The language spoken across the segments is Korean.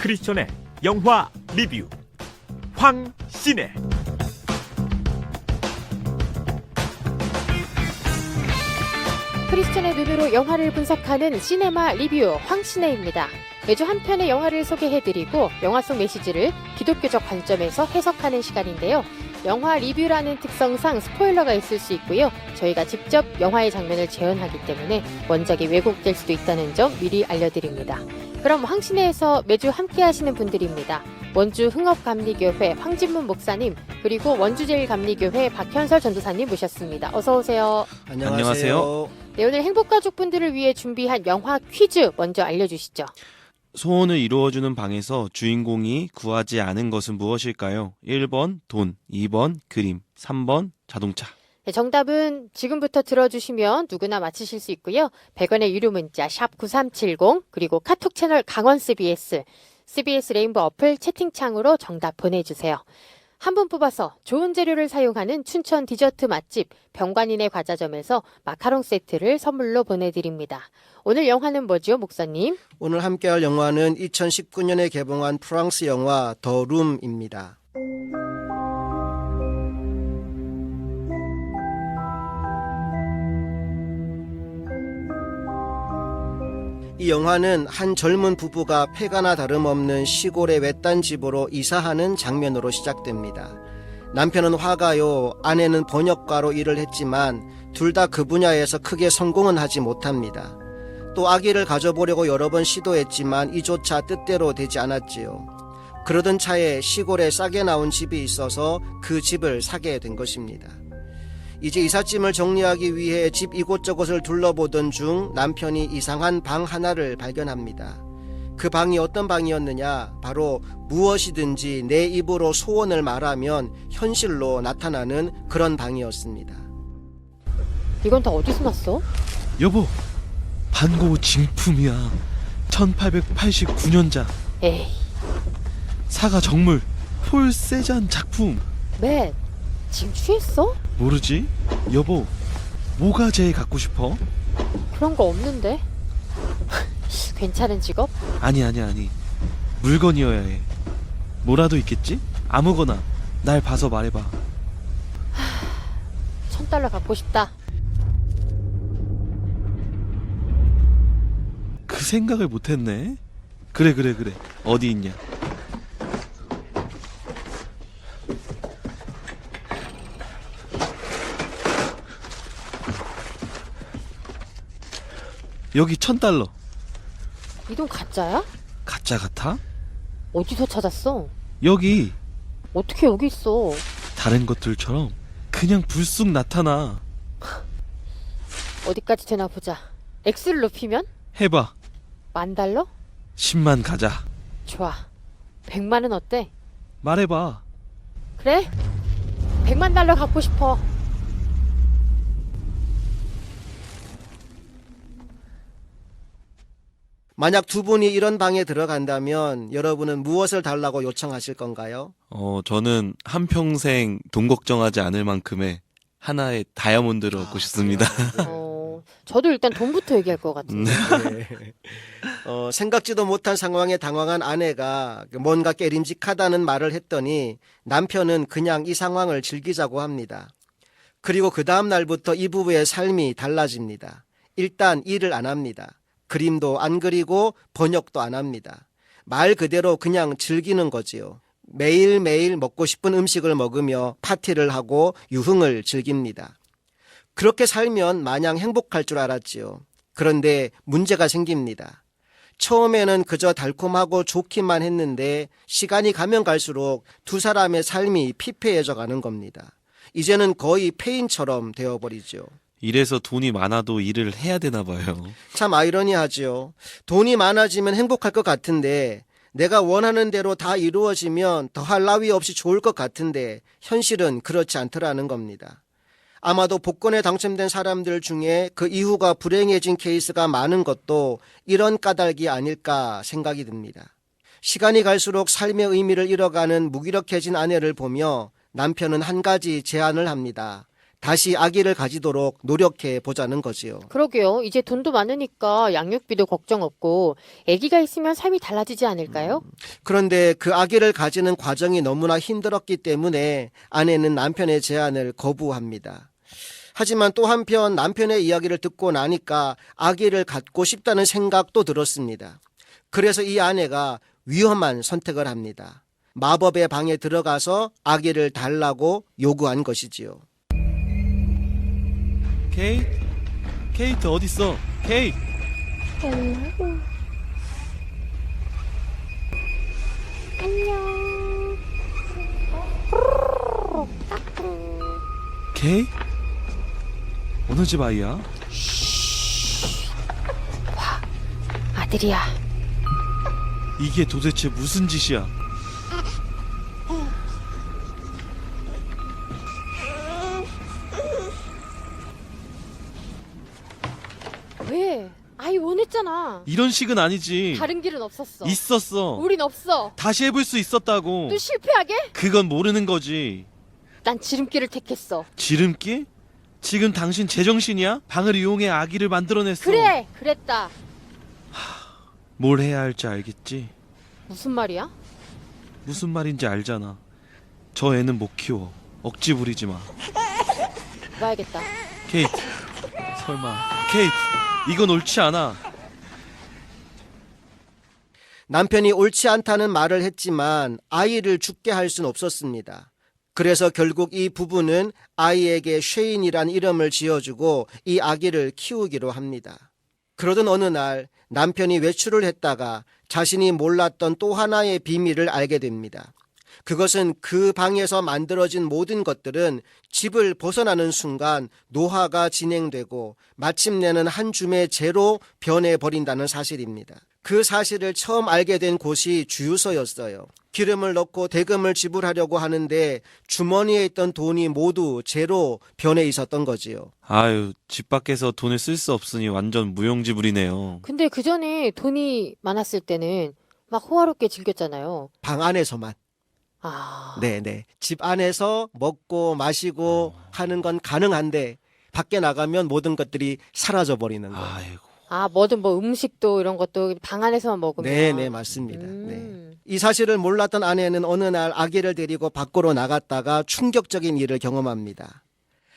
크리스천의 영화 리뷰 황신의 크리스천의 눈으로 영화를 분석하는 시네마 리뷰 황신혜입니다. 매주 한 편의 영화를 소개해드리고 영화 속 메시지를 기독교적 관점에서 해석하는 시간인데요. 영화 리뷰라는 특성상 스포일러가 있을 수 있고요. 저희가 직접 영화의 장면을 재현하기 때문에 원작이 왜곡될 수도 있다는 점 미리 알려드립니다. 그럼 황신혜에서 매주 함께 하시는 분들입니다. 원주 흥업감리교회 황진문 목사님, 그리고 원주제일감리교회 박현설 전도사님 모셨습니다. 어서 오세요. 안녕하세요. 네, 오늘 행복가족분들을 위해 준비한 영화 퀴즈 먼저 알려주시죠. 소원을 이루어주는 방에서 주인공이 구하지 않은 것은 무엇일까요? 1번 돈, 2번 그림, 3번 자동차. 네, 정답은 지금부터 들어주시면 누구나 맞히실 수 있고요. 100원의 유료 문자 샵 9370, 그리고 카톡 채널 강원 CBS, CBS 레인보우 어플 채팅창으로 정답 보내주세요. 한 분 뽑아서 좋은 재료를 사용하는 춘천 디저트 맛집 병관인의 과자점에서 마카롱 세트를 선물로 보내드립니다. 오늘 영화는 뭐죠, 목사님? 오늘 함께할 영화는 2019년에 개봉한 프랑스 영화 더 룸입니다. 이 영화는 한 젊은 부부가 폐가나 다름없는 시골의 외딴 집으로 이사하는 장면으로 시작됩니다. 남편은 화가요, 아내는 번역가로 일을 했지만 둘 다 그 분야에서 크게 성공은 하지 못합니다. 또 아기를 가져보려고 여러 번 시도했지만 이조차 뜻대로 되지 않았지요. 그러던 차에 시골에 싸게 나온 집이 있어서 그 집을 사게 된 것입니다. 이제 이삿짐을 정리하기 위해 집 이곳저곳을 둘러보던 중 남편이 이상한 방 하나를 발견합니다. 그 방이 어떤 방이었느냐? 바로 무엇이든지 내 입으로 소원을 말하면 현실로 나타나는 그런 방이었습니다. 이건 다 어디서 났어? 여보, 반고 진품이야. 1889년작 에이, 사가 정물 폴 세잔 작품. 맷, 지금 취했어? 모르지? 여보, 뭐가 제일 갖고 싶어? 그런 거 없는데. 괜찮은 직업? 아니 물건이어야 해. 뭐라도 있겠지? 아무거나 날 봐서 말해봐. $1000 갖고 싶다. 그 생각을 못했네. 그래 어디 있냐? 여기 $1000. 이 돈 가짜야? 가짜 같아? 어디서 찾았어? 여기. 어떻게 여기 있어? 다른 것들처럼 그냥 불쑥 나타나. 어디까지 되나 보자. X를 높이면? 해봐. $10,000? 10만 가자. 좋아. 100만은 어때? 말해봐. 그래? $1,000,000 갖고 싶어. 만약 두 분이 이런 방에 들어간다면 여러분은 무엇을 달라고 요청하실 건가요? 저는 한평생 돈 걱정하지 않을 만큼의 하나의 다이아몬드를 얻고 싶습니다. 저도 일단 돈부터 얘기할 것 같은데. 네. 생각지도 못한 상황에 당황한 아내가 뭔가 깨림직하다는 말을 했더니 남편은 그냥 이 상황을 즐기자고 합니다. 그리고 그 다음 날부터 이 부부의 삶이 달라집니다. 일단 일을 안 합니다. 그림도 안 그리고 번역도 안 합니다. 말 그대로 그냥 즐기는 거지요. 매일매일 먹고 싶은 음식을 먹으며 파티를 하고 유흥을 즐깁니다. 그렇게 살면 마냥 행복할 줄 알았지요. 그런데 문제가 생깁니다. 처음에는 그저 달콤하고 좋기만 했는데 시간이 가면 갈수록 두 사람의 삶이 피폐해져 가는 겁니다. 이제는 거의 폐인처럼 되어버리죠. 이래서 돈이 많아도 일을 해야 되나 봐요. 참 아이러니하지요. 돈이 많아지면 행복할 것 같은데, 내가 원하는 대로 다 이루어지면 더할 나위 없이 좋을 것 같은데 현실은 그렇지 않더라는 겁니다. 아마도 복권에 당첨된 사람들 중에 그 이후가 불행해진 케이스가 많은 것도 이런 까닭이 아닐까 생각이 듭니다. 시간이 갈수록 삶의 의미를 잃어가는 무기력해진 아내를 보며 남편은 한 가지 제안을 합니다. 다시 아기를 가지도록 노력해 보자는 거지요. 그러게요. 이제 돈도 많으니까 양육비도 걱정 없고 아기가 있으면 삶이 달라지지 않을까요? 그런데 그 아기를 가지는 과정이 너무나 힘들었기 때문에 아내는 남편의 제안을 거부합니다. 하지만 또 한편 남편의 이야기를 듣고 나니까 아기를 갖고 싶다는 생각도 들었습니다. 그래서 이 아내가 위험한 선택을 합니다. 마법의 방에 들어가서 아기를 달라고 요구한 것이지요. 케이트 어딨어? 케이트! 안녕. 케이? 어느 집 아이야? 아들이야. 이게 도대체 무슨 짓이야? 왜? 아이 원했잖아. 이런 식은 아니지. 다른 길은 없었어. 있었어. 우린 없어. 다시 해볼 수 있었다고. 또 실패하게? 그건 모르는 거지. 난 지름길을 택했어. 지름길? 지금 당신 제정신이야? 방을 이용해 아기를 만들어냈어. 그래, 그랬다. 뭘 해야 할지 알겠지? 무슨 말이야? 무슨 말인지 알잖아. 저 애는 못 키워. 억지 부리지 마. 봐야겠다. 케이트. 설마. 케이트. 이건 옳지 않아. 남편이 옳지 않다는 말을 했지만 아이를 죽게 할 수는 없었습니다. 그래서 결국 이 부부는 아이에게 쉐인이란 이름을 지어주고 이 아기를 키우기로 합니다. 그러던 어느 날 남편이 외출을 했다가 자신이 몰랐던 또 하나의 비밀을 알게 됩니다. 그것은 그 방에서 만들어진 모든 것들은 집을 벗어나는 순간 노화가 진행되고 마침내는 한 줌의 재로 변해버린다는 사실입니다. 그 사실을 처음 알게 된 곳이 주유소였어요. 기름을 넣고 대금을 지불하려고 하는데 주머니에 있던 돈이 모두 재로 변해 있었던 거지요. 아유, 집 밖에서 돈을 쓸 수 없으니 완전 무용지물이네요. 근데 그 전에 돈이 많았을 때는 막 호화롭게 즐겼잖아요. 방 안에서만. 아, 네네. 집 안에서 먹고 마시고 하는 건 가능한데 밖에 나가면 모든 것들이 사라져 버리는 거예요. 아이고. 뭐든 뭐 음식도 이런 것도 방 안에서만 먹으면. 네네, 맞습니다. 네. 이 사실을 몰랐던 아내는 어느 날 아기를 데리고 밖으로 나갔다가 충격적인 일을 경험합니다.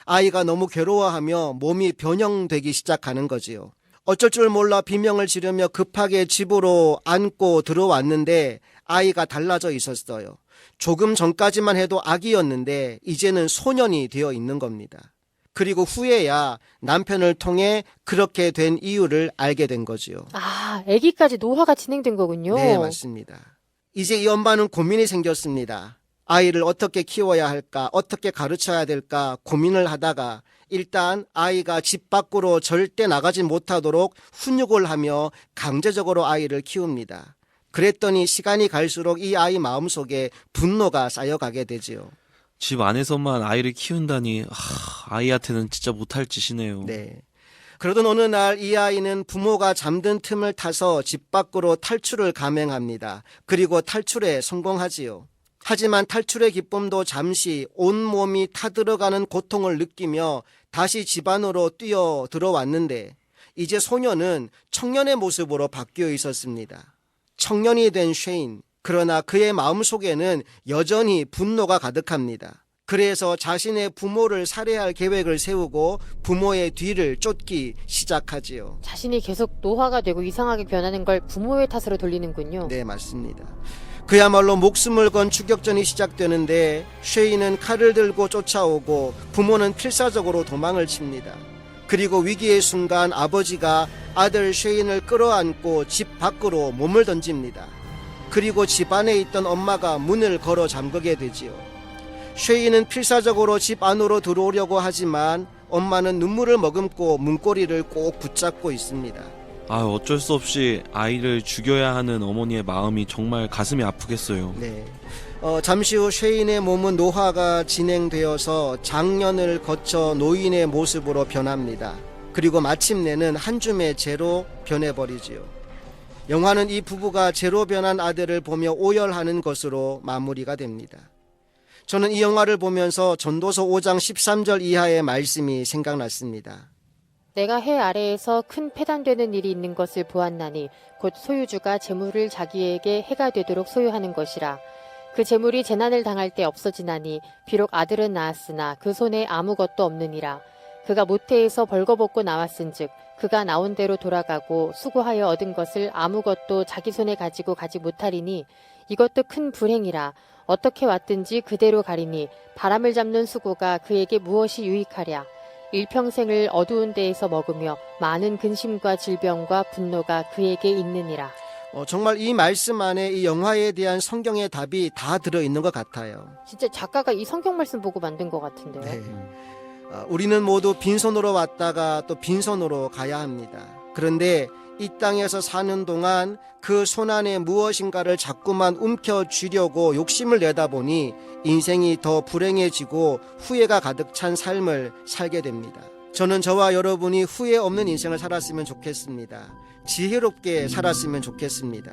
아이가 너무 괴로워하며 몸이 변형되기 시작하는 거지요. 어쩔 줄 몰라 비명을 지르며 급하게 집으로 안고 들어왔는데 아이가 달라져 있었어요. 조금 전까지만 해도 아기였는데 이제는 소년이 되어 있는 겁니다. 그리고 후에야 남편을 통해 그렇게 된 이유를 알게 된 거지요. 아기까지 노화가 진행된 거군요. 네, 맞습니다. 이제 이 엄마는 고민이 생겼습니다. 아이를 어떻게 키워야 할까, 어떻게 가르쳐야 될까 고민을 하다가 일단 아이가 집 밖으로 절대 나가지 못하도록 훈육을 하며 강제적으로 아이를 키웁니다. 그랬더니 시간이 갈수록 이 아이 마음속에 분노가 쌓여가게 되지요. 집 안에서만 아이를 키운다니 아이한테는 진짜 못할 짓이네요. 네. 그러던 어느 날 이 아이는 부모가 잠든 틈을 타서 집 밖으로 탈출을 감행합니다. 그리고 탈출에 성공하지요. 하지만 탈출의 기쁨도 잠시 온몸이 타들어가는 고통을 느끼며 다시 집 안으로 뛰어 들어왔는데 이제 소녀는 청년의 모습으로 바뀌어 있었습니다. 청년이 된 쉐인. 그러나 그의 마음속에는 여전히 분노가 가득합니다. 그래서 자신의 부모를 살해할 계획을 세우고 부모의 뒤를 쫓기 시작하지요. 자신이 계속 노화가 되고 이상하게 변하는 걸 부모의 탓으로 돌리는군요. 네, 맞습니다. 그야말로 목숨을 건 추격전이 시작되는데 쉐인은 칼을 들고 쫓아오고 부모는 필사적으로 도망을 칩니다. 그리고 위기의 순간 아버지가 아들 쉐인을 끌어안고 집 밖으로 몸을 던집니다. 그리고 집 안에 있던 엄마가 문을 걸어 잠그게 되지요. 쉐인은 필사적으로 집 안으로 들어오려고 하지만 엄마는 눈물을 머금고 문고리를 꼭 붙잡고 있습니다. 어쩔 수 없이 아이를 죽여야 하는 어머니의 마음이 정말 가슴이 아프겠어요. 네. 잠시 후 쉐인의 몸은 노화가 진행되어서 장년을 거쳐 노인의 모습으로 변합니다. 그리고 마침내는 한 줌의 재로 변해버리지요. 영화는 이 부부가 재로 변한 아들을 보며 오열하는 것으로 마무리가 됩니다. 저는 이 영화를 보면서 전도서 5장 13절 이하의 말씀이 생각났습니다. 내가 해 아래에서 큰 패단되는 일이 있는 것을 보았나니 곧 소유주가 재물을 자기에게 해가 되도록 소유하는 것이라. 그 재물이 재난을 당할 때 없어지나니 비록 아들은 낳았으나 그 손에 아무것도 없느니라. 그가 모태에서 벌거벗고 나왔은즉 그가 나온 대로 돌아가고 수고하여 얻은 것을 아무것도 자기 손에 가지고 가지 못하리니 이것도 큰 불행이라. 어떻게 왔든지 그대로 가리니 바람을 잡는 수고가 그에게 무엇이 유익하랴. 일평생을 어두운 데에서 먹으며 많은 근심과 질병과 분노가 그에게 있느니라. 정말 이 말씀 안에 이 영화에 대한 성경의 답이 다 들어있는 것 같아요. 진짜 작가가 이 성경 말씀 보고 만든 것 같은데요. 네. 우리는 모두 빈손으로 왔다가 또 빈손으로 가야 합니다. 그런데 이 땅에서 사는 동안 그 손 안에 무엇인가를 자꾸만 움켜쥐려고 욕심을 내다 보니 인생이 더 불행해지고 후회가 가득 찬 삶을 살게 됩니다. 저는 저와 여러분이 후회 없는 인생을 살았으면 좋겠습니다. 지혜롭게 살았으면 좋겠습니다.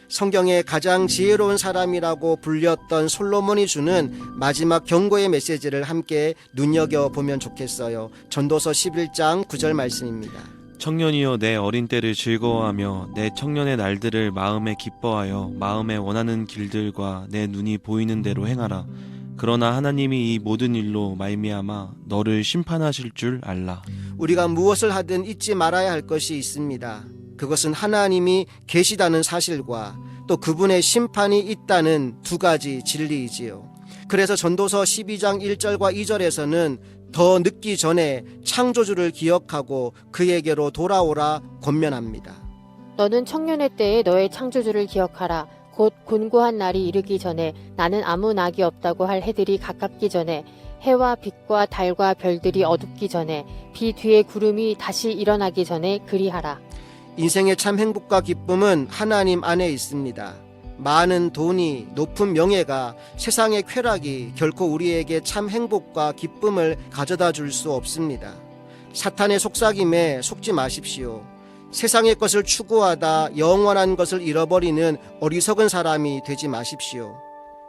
성경의 가장 지혜로운 사람이라고 불렸던 솔로몬이 주는 마지막 경고의 메시지를 함께 눈여겨보면 좋겠어요. 전도서 11장 9절 말씀입니다. 청년이여 내 어린 때를 즐거워하며 내 청년의 날들을 마음에 기뻐하여 마음에 원하는 길들과 내 눈이 보이는 대로 행하라. 그러나 하나님이 이 모든 일로 말미암아 너를 심판하실 줄 알라. 우리가 무엇을 하든 잊지 말아야 할 것이 있습니다. 그것은 하나님이 계시다는 사실과 또 그분의 심판이 있다는 두 가지 진리이지요. 그래서 전도서 12장 1절과 2절에서는 더 늦기 전에 창조주를 기억하고 그에게로 돌아오라 권면합니다. 너는 청년의 때에 너의 창조주를 기억하라. 곧 곤고한 날이 이르기 전에 나는 아무 낙이 없다고 할 해들이 가깝기 전에 해와 빛과 달과 별들이 어둡기 전에 비 뒤에 구름이 다시 일어나기 전에 그리하라. 인생의 참 행복과 기쁨은 하나님 안에 있습니다. 많은 돈이, 높은 명예가, 세상의 쾌락이 결코 우리에게 참 행복과 기쁨을 가져다 줄 수 없습니다. 사탄의 속삭임에 속지 마십시오. 세상의 것을 추구하다 영원한 것을 잃어버리는 어리석은 사람이 되지 마십시오.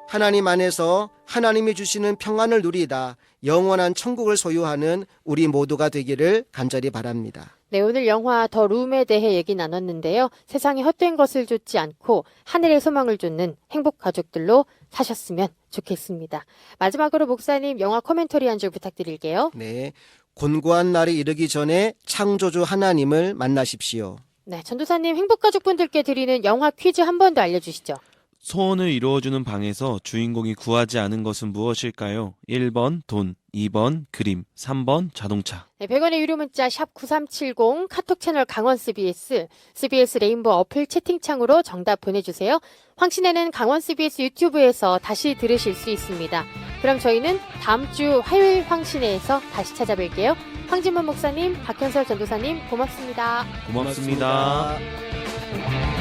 하나님 안에서 하나님이 주시는 평안을 누리다 영원한 천국을 소유하는 우리 모두가 되기를 간절히 바랍니다. 네, 오늘 영화 더 룸에 대해 얘기 나눴는데요. 세상에 헛된 것을 쫓지 않고 하늘의 소망을 쫓는 행복 가족들로 사셨으면 좋겠습니다. 마지막으로 목사님 영화 코멘터리 한 줄 부탁드릴게요. 네, 곤고한 날이 이르기 전에 창조주 하나님을 만나십시오. 네, 전도사님 행복 가족분들께 드리는 영화 퀴즈 한 번 더 알려주시죠. 소원을 이루어주는 방에서 주인공이 구하지 않은 것은 무엇일까요? 1번 돈, 2번 그림, 3번 자동차. 네, 100원의 유료 문자 샵 9370 카톡 채널 강원 SBS, SBS 레인보우 어플 채팅창으로 정답 보내주세요. 황신혜는 강원 SBS 유튜브에서 다시 들으실 수 있습니다. 그럼 저희는 다음 주 화요일 황신혜에서 다시 찾아뵐게요. 황진문 목사님, 박현설 전도사님 고맙습니다. 고맙습니다. 고맙습니다.